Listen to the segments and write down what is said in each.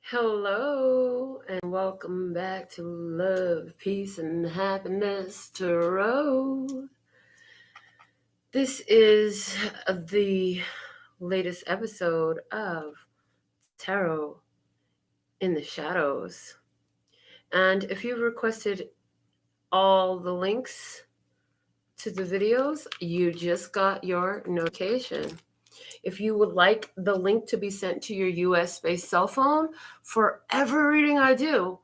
Hello and welcome back to Love, Peace, and Happiness Tarot. This is the latest episode of Tarot in the Shadows. And if you've requested all the links to the videos, you just got your notification. If you would like the link to be sent to your US-based cell phone for every reading I do,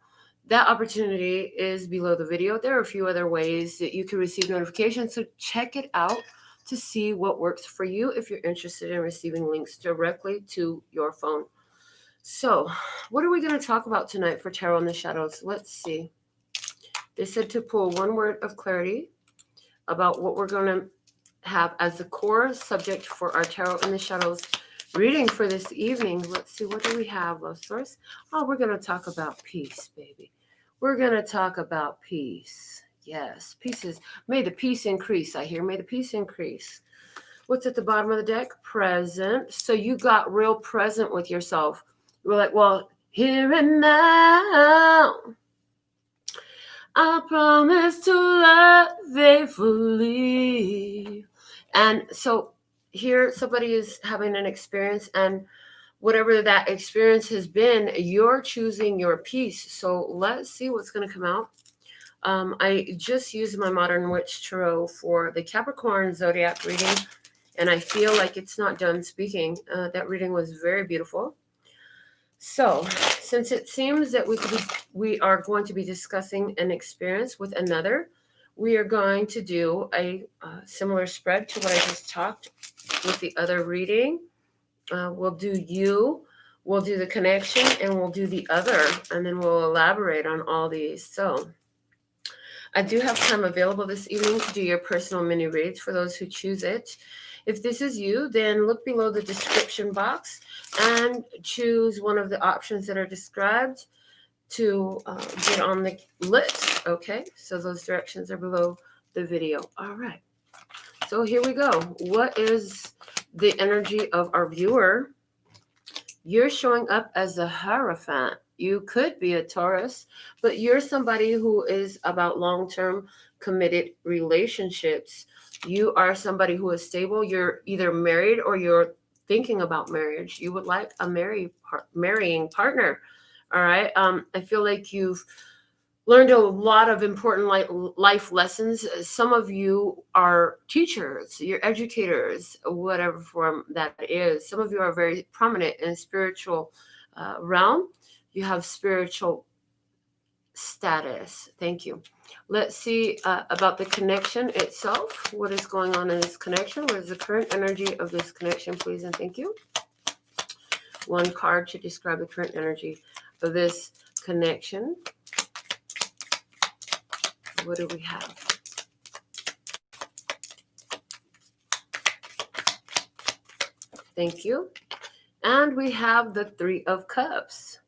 that opportunity is below the video. There are a few other ways that you can receive notifications, so check it out to see what works for you if you're interested in receiving links directly to your phone. So, what are we going to talk about tonight for Tarot in the Shadows? Let's see. They said to pull one word of clarity about what we're going to have as the core subject for our Tarot in the Shadows reading for this evening. Let's see, what do we have, Love Source? Oh, we're going to talk about peace, baby. We're going to talk about peace. Yes, pieces. May the peace increase, I hear. May the peace increase. What's at the bottom of the deck? Present. So you got real present with yourself. You were like, well, here and now, I promise to love faithfully. And so here somebody is having an experience, and whatever that experience has been, you're choosing your peace. So let's see what's going to come out. I just used my Modern Witch Tarot for the Capricorn zodiac reading, and I feel like it's not done speaking. That reading was very beautiful. So, since it seems that we are going to be discussing an experience with another, we are going to do a similar spread to what I just talked with the other reading. We'll do you, we'll do the connection, and we'll do the other, and then we'll elaborate on all these. So, I do have time available this evening to do your personal mini reads for those who choose it. If this is you, then look below the description box and choose one of the options that are described to get on the list. Okay, so those directions are below the video. All right, so here we go. What is the energy of our viewer? You're showing up as a Hierophant. You could be a Taurus, but you're somebody who is about long-term committed relationships. You are somebody who is stable. You're either married or you're thinking about marriage. You would like a marrying partner. All right. I feel like you've learned a lot of important life lessons. Some of you are teachers, you're educators, whatever form that is. Some of you are very prominent in spiritual realm. You have spiritual status. Thank you. Let's see about the connection itself. What is going on in this connection? What is the current energy of this connection, please and thank you? One card to describe the current energy of this connection. What do we have? Thank you. And we have the Three of Cups.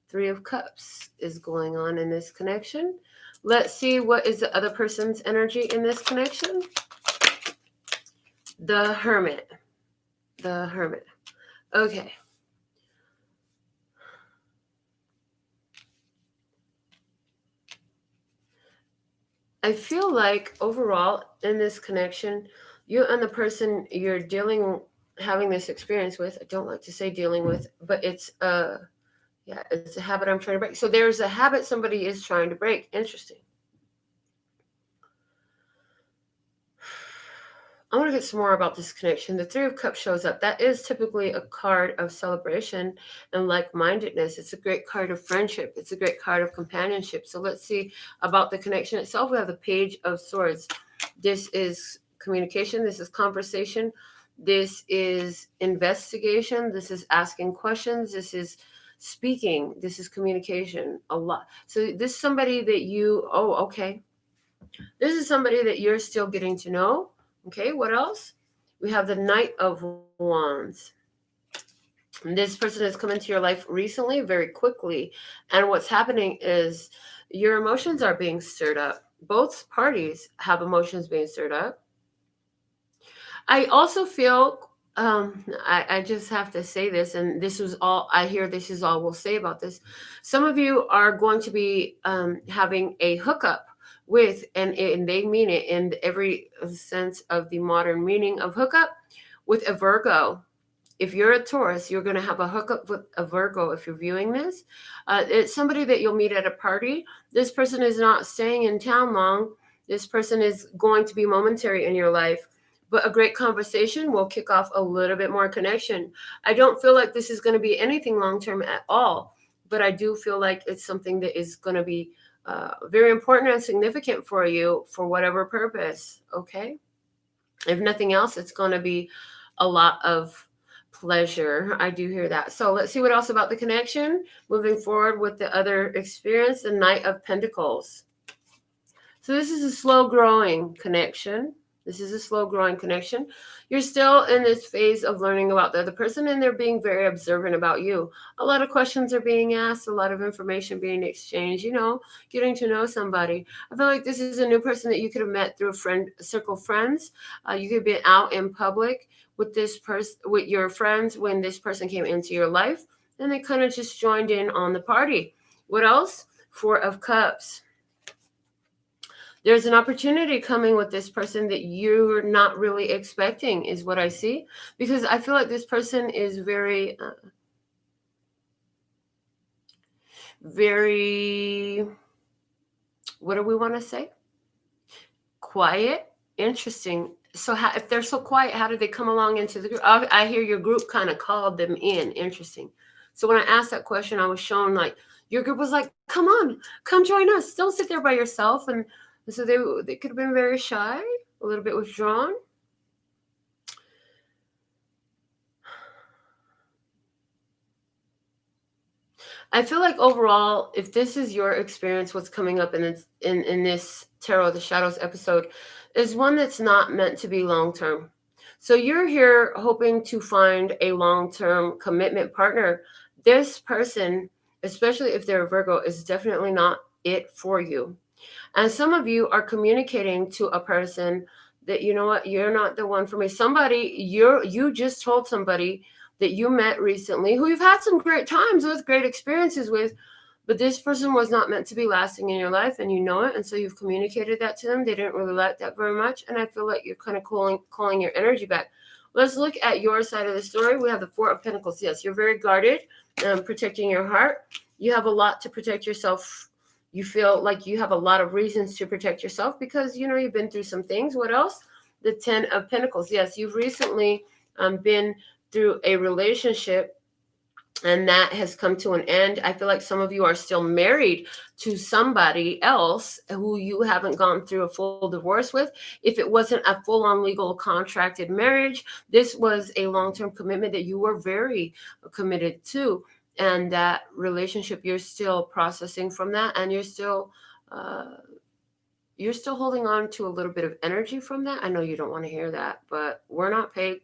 Three of Cups is going on in this connection. Let's see what is the other person's energy in this connection. The Hermit. The Hermit. Okay. I feel like overall in this connection, you and the person you're having this experience with, I don't like to say dealing with, but it's it's a habit I'm trying to break. So there's a habit somebody is trying to break. Interesting. I want to get some more about this connection. The Three of Cups shows up. That is typically a card of celebration and like-mindedness. It's a great card of friendship. It's a great card of companionship. So let's see about the connection itself. We have the Page of Swords. This is communication. This is conversation. This is investigation. This is asking questions. This is speaking. This is communication a lot. So this is somebody that okay. This is somebody that you're still getting to know. Okay, what else? We have the Knight of Wands. And this person has come into your life recently, very quickly. And what's happening is your emotions are being stirred up. Both parties have emotions being stirred up. I also feel I just have to say this, and this is all I hear. This is all we'll say about this. Some of you are going to be having a hookup with, and they mean it in every sense of the modern meaning of hookup, with a Virgo. If you're a Taurus, you're going to have a hookup with a Virgo if you're viewing this. It's somebody that you'll meet at a party. This person is not staying in town long. This person is going to be momentary in your life. But a great conversation will kick off a little bit more connection. I don't feel like this is going to be anything long-term at all, but I do feel like it's something that is going to be very important and significant for you for whatever purpose, okay? If nothing else, it's going to be a lot of pleasure. I do hear that. So let's see what else about the connection. Moving forward with the other experience, the Knight of Pentacles. So this is a slow growing connection. This is a slow growing connection. You're still in this phase of learning about the other person, and they're being very observant about you. A lot of questions are being asked, a lot of information being exchanged, getting to know somebody. I feel like this is a new person that you could have met through a circle of friends. You could have been out in public with this person, with your friends, when this person came into your life, and they kind of just joined in on the party. What else? Four of Cups. There's an opportunity coming with this person that you're not really expecting, is what I see. Because I feel like this person is very, very, what do we want to say? Quiet, interesting. So if they're so quiet, how did they come along into the group? I hear your group kind of called them in. Interesting. So when I asked that question, I was shown like, your group was like, come on, come join us. Don't sit there by yourself. And so they could have been very shy, a little bit withdrawn. I feel like overall, if this is your experience, what's coming up in this Tarot of the Shadows episode is one that's not meant to be long-term. So you're here hoping to find a long-term commitment partner. This person, especially if they're a Virgo, is definitely not it for you. And some of you are communicating to a person that, you know what, you're not the one for me. You just told somebody that you met recently, who you've had some great times with, great experiences with, but this person was not meant to be lasting in your life, and you know it. And so you've communicated that to them. They didn't really like that very much. And I feel like you're kind of calling your energy back. Let's look at your side of the story. We have the Four of Pentacles. Yes, you're very guarded, protecting your heart. You have a lot to protect yourself. You feel like you have a lot of reasons to protect yourself because, you've been through some things. What else? The Ten of Pentacles. Yes, you've recently been through a relationship, and that has come to an end. I feel like some of you are still married to somebody else who you haven't gone through a full divorce with. If it wasn't a full-on legal contracted marriage, this was a long-term commitment that you were very committed to. And that relationship, you're still processing from that, and you're still holding on to a little bit of energy from that. I know you don't want to hear that, but we're not paid.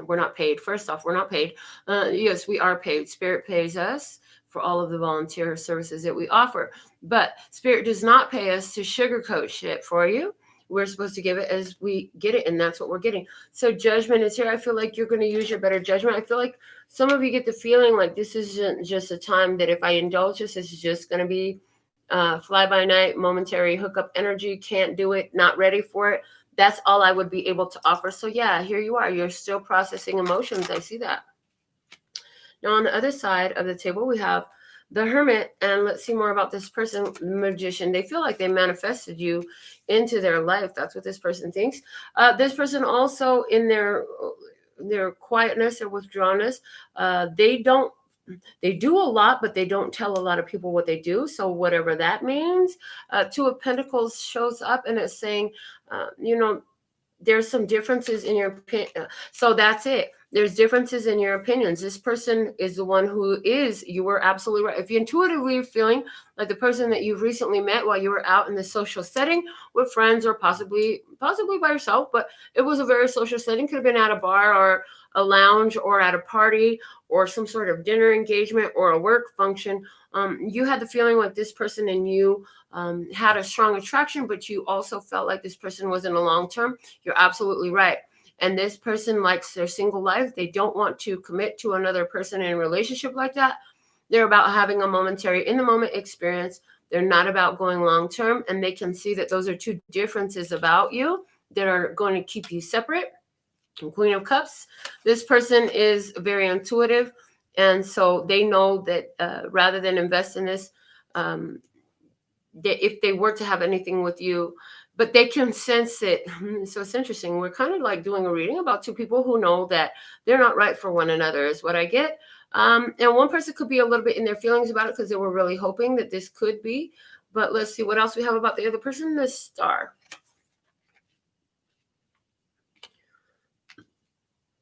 We're not paid. First off, we're not paid. Yes, we are paid. Spirit pays us for all of the volunteer services that we offer. But Spirit does not pay us to sugarcoat shit for you. We're supposed to give it as we get it, and that's what we're getting. So judgment is here. I feel like you're going to use your better judgment. I feel like some of you get the feeling like this isn't just a time that if I indulge this is just going to be fly-by-night, momentary hookup energy, can't do it, not ready for it. That's all I would be able to offer. So yeah, here you are. You're still processing emotions. I see that. Now on the other side of the table, we have the Hermit, and let's see more about this person, the Magician. They feel like they manifested you into their life. That's what this person thinks. This person also, in their quietness or withdrawnness, they do a lot, but they don't tell a lot of people what they do. So whatever that means, Two of Pentacles shows up, and it's saying, there's some differences in your opinion. So that's it. There's differences in your opinions. This person is the one who you were absolutely right. If you intuitively are feeling like the person that you've recently met while you were out in the social setting with friends, or possibly by yourself, but it was a very social setting, could have been at a bar or a lounge or at a party or some sort of dinner engagement or a work function, you had the feeling like this person and you had a strong attraction, but you also felt like this person wasn't a long-term. You're absolutely right. and this person likes their single life. They don't want to commit to another person in a relationship like that. They're about having a momentary, in the moment experience. They're not about going long term, and they can see that those are two differences about you that are going to keep you separate. Queen of Cups, this person is very intuitive, and so they know that rather than invest in this, if they were to have anything with you, but they can sense it. So it's interesting. We're kind of like doing a reading about two people who know that they're not right for one another, is what I get. And one person could be a little bit in their feelings about it because they were really hoping that this could be. But let's see what else we have about the other person. The Star.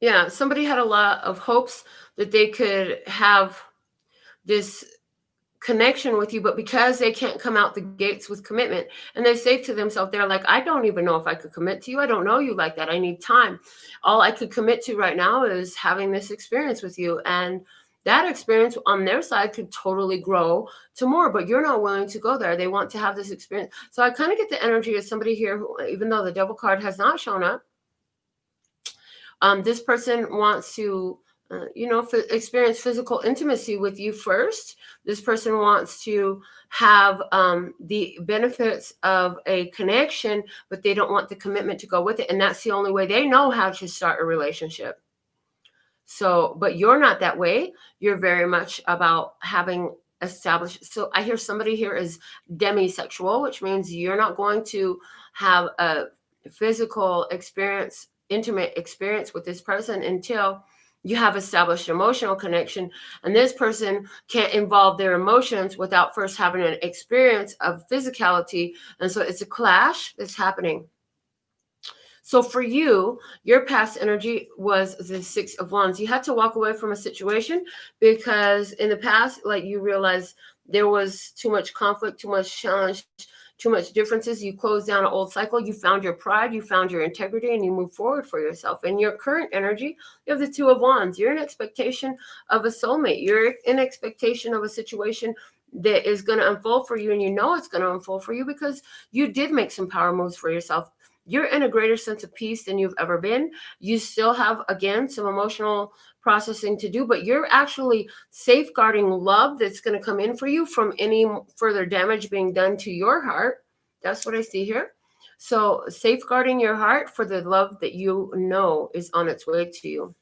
Yeah, somebody had a lot of hopes that they could have this connection with you, but because they can't come out the gates with commitment, and they say to themselves, they're like, I don't even know if I could commit to you. I don't know you like that. I need time. All I could commit to right now is having this experience with you. And that experience on their side could totally grow to more, but you're not willing to go there. They want to have this experience. So I kind of get the energy of somebody here who, even though the Devil card has not shown up, this person wants to experience physical intimacy with you first. This person wants to have the benefits of a connection, but they don't want the commitment to go with it. And that's the only way they know how to start a relationship. So, but you're not that way. You're very much about having established. So I hear somebody here is demisexual, which means you're not going to have a physical experience, intimate experience with this person until you have established emotional connection. And this person can't involve their emotions without first having an experience of physicality. And so it's a clash that's happening. So for you, your past energy was the Six of Wands. You had to walk away from a situation because in the past, like, you realized there was too much conflict, too much challenge, too much differences. You closed down an old cycle. You found your pride, you found your integrity, and you move forward for yourself. In your current energy, you have the Two of Wands. You're in expectation of a soulmate. You're in expectation of a situation that is going to unfold for you, and you know it's going to unfold for you because you did make some power moves for yourself. You're in a greater sense of peace than you've ever been. You still have, again, some emotional processing to do, but you're actually safeguarding love that's going to come in for you from any further damage being done to your heart. That's what I see here. So safeguarding your heart for the love that you know is on its way to you.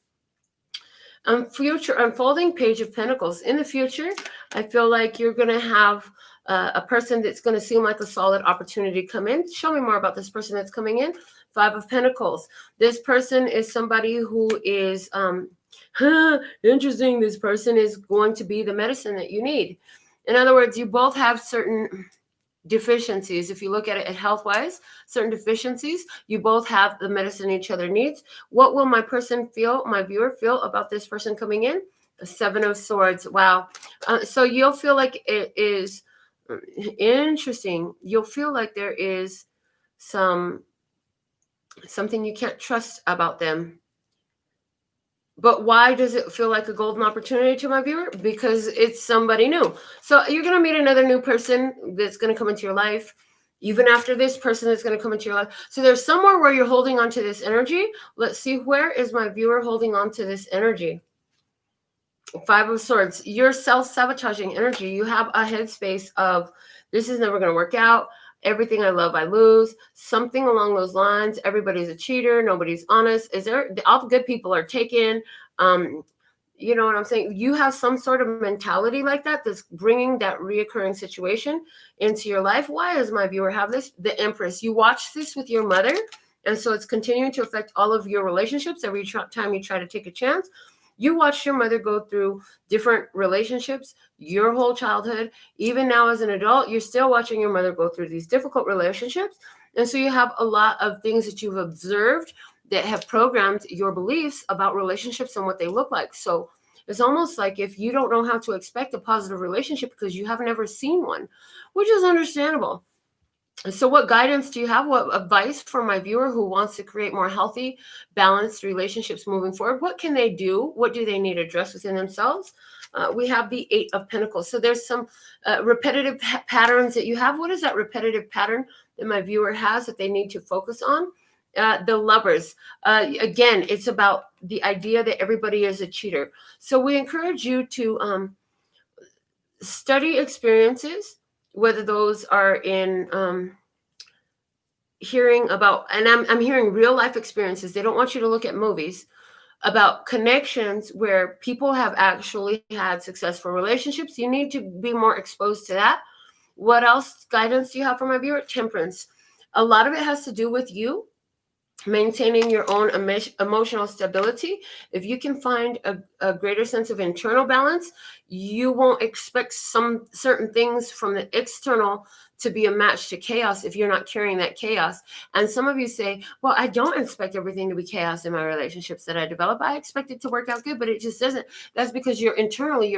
Future unfolding, Page of Pentacles. In the future, I feel like you're going to have a person that's going to seem like a solid opportunity come in. Show me more about this person that's coming in. Five of Pentacles. This person is somebody who is interesting. This person is going to be the medicine that you need. In other words, you both have certain deficiencies. If you look at it health-wise, certain deficiencies, you both have the medicine each other needs. What will my person feel, my viewer feel about this person coming in? The Seven of Swords. Wow. So you'll feel like it is interesting. You'll feel like there is something you can't trust about them. But why does it feel like a golden opportunity to my viewer? Because it's somebody new. So you're going to meet another new person that's going to come into your life, even after this person that's going to come into your life. So there's somewhere where you're holding on to this energy. Let's see, where is my viewer holding on to this energy? Five of Swords. Your self-sabotaging energy. You have a headspace of, this is never going to work out. Everything I love, I lose. Something along those lines. Everybody's a cheater. Nobody's honest. All the good people are taken. You know what I'm saying? You have some sort of mentality like that that's bringing that reoccurring situation into your life. Why does my viewer have this? The Empress. You watch this with your mother, and so it's continuing to affect all of your relationships every time you try to take a chance. You watched your mother go through different relationships your whole childhood. Even now as an adult, you're still watching your mother go through these difficult relationships. And so you have a lot of things that you've observed that have programmed your beliefs about relationships and what they look like. So it's almost like if you don't know how to expect a positive relationship because you have never seen one, which is understandable. So what guidance do you have? What advice for my viewer who wants to create more healthy, balanced relationships moving forward? What can they do? What do they need to address within themselves? We have the Eight of Pentacles. So there's some repetitive patterns that you have. What is that repetitive pattern that my viewer has that they need to focus on? The Lovers. Again, it's about the idea that everybody is a cheater. So we encourage you to study experiences, whether those are in hearing about, and I'm hearing real life experiences. They don't want you to look at movies, about connections where people have actually had successful relationships. You need to be more exposed to that. What else guidance do you have for my viewer? Temperance. A lot of it has to do with you maintaining your own emotional stability. If you can find a greater sense of internal balance, you won't expect some certain things from the external to be a match to chaos if you're not carrying that chaos. And some of you say, well, I don't expect everything to be chaos in my relationships that I develop. I expect it to work out good, but it just doesn't. That's because you're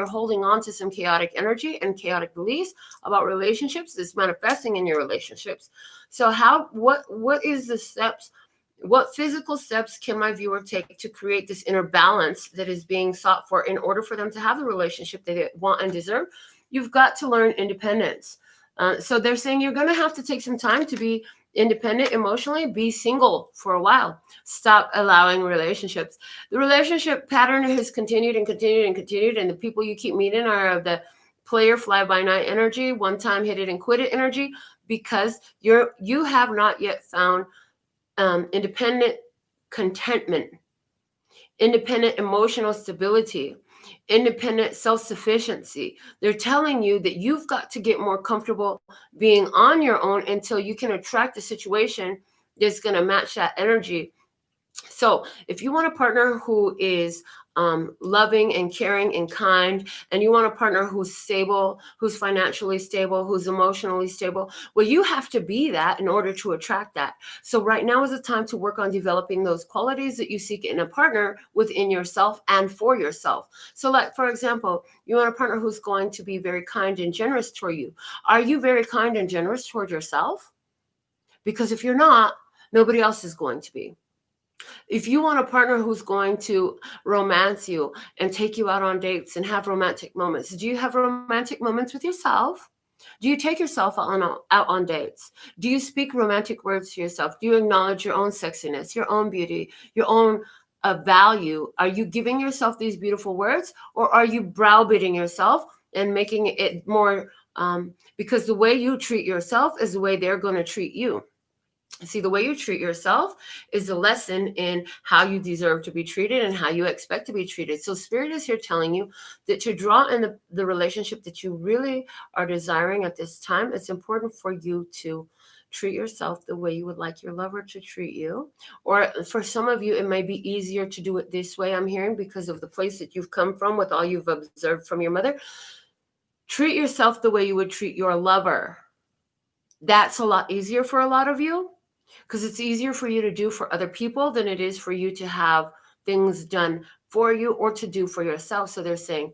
holding on to some chaotic energy and chaotic beliefs about relationships that's manifesting in your relationships. So what is the steps? What physical steps can my viewer take to create this inner balance that is being sought for in order for them to have the relationship they want and deserve? You've got to learn independence. So they're saying you're going to have to take some time to be independent emotionally, be single for a while, stop allowing relationships. The relationship pattern has continued and continued and continued, and the people you keep meeting are of the player fly by night energy, one time hit it and quit it energy, because you have not yet found independent contentment, independent emotional stability, independent self-sufficiency. They're telling you that you've got to get more comfortable being on your own until you can attract a situation that's going to match that energy. So if you want a partner who is loving and caring and kind, and you want a partner who's stable, who's financially stable, who's emotionally stable, well, you have to be that in order to attract that. So right now is the time to work on developing those qualities that you seek in a partner within yourself and for yourself. So like, for example, you want a partner who's going to be very kind and generous toward you. Are you very kind and generous toward yourself? Because if you're not, nobody else is going to be. If you want a partner who's going to romance you and take you out on dates and have romantic moments, do you have romantic moments with yourself? Do you take yourself out on dates? Do you speak romantic words to yourself? Do you acknowledge your own sexiness, your own beauty, your own value? Are you giving yourself these beautiful words, or are you browbeating yourself and making it more because the way you treat yourself is the way they're going to treat you. See, the way you treat yourself is a lesson in how you deserve to be treated and how you expect to be treated. So Spirit is here telling you that to draw in the relationship that you really are desiring at this time, it's important for you to treat yourself the way you would like your lover to treat you. Or for some of you, it may be easier to do it this way, I'm hearing, because of the place that you've come from with all you've observed from your mother. Treat yourself the way you would treat your lover. That's a lot easier for a lot of you, because it's easier for you to do for other people than it is for you to have things done for you or to do for yourself. So they're saying,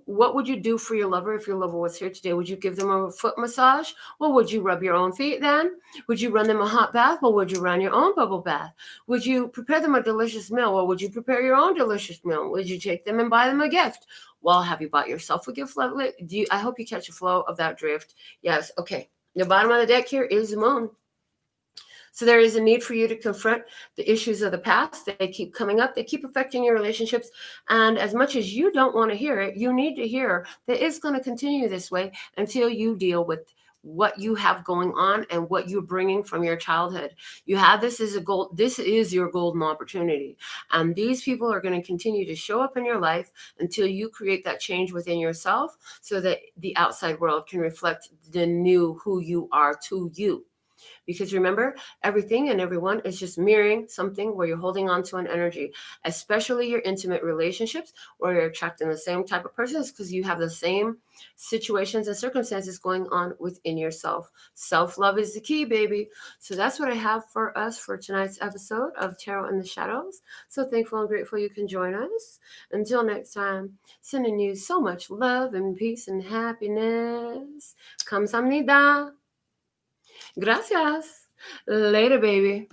what would you do for your lover if your lover was here today? Would you give them a foot massage? Well, would you rub your own feet then? Would you run them a hot bath? Well, would you run your own bubble bath? Would you prepare them a delicious meal? Well, would you prepare your own delicious meal? Would you take them and buy them a gift? Well, have you bought yourself a gift? I hope you catch a flow of that drift. Yes. Okay. The bottom of the deck here is the moon. So there is a need for you to confront the issues of the past. They keep coming up. They keep affecting your relationships. And as much as you don't want to hear it, you need to hear that it's going to continue this way until you deal with what you have going on and what you're bringing from your childhood. You have this as a goal. This is your golden opportunity. And these people are going to continue to show up in your life until you create that change within yourself so that the outside world can reflect the new who you are to you. Because remember, everything and everyone is just mirroring something where you're holding on to an energy, especially your intimate relationships where you're attracting the same type of persons because you have the same situations and circumstances going on within yourself. Self-love is the key, baby. So that's what I have for us for tonight's episode of Tarot in the Shadows. So thankful and grateful you can join us. Until next time, sending you so much love and peace and happiness. Kamsahamnida. Gracias. Later, baby.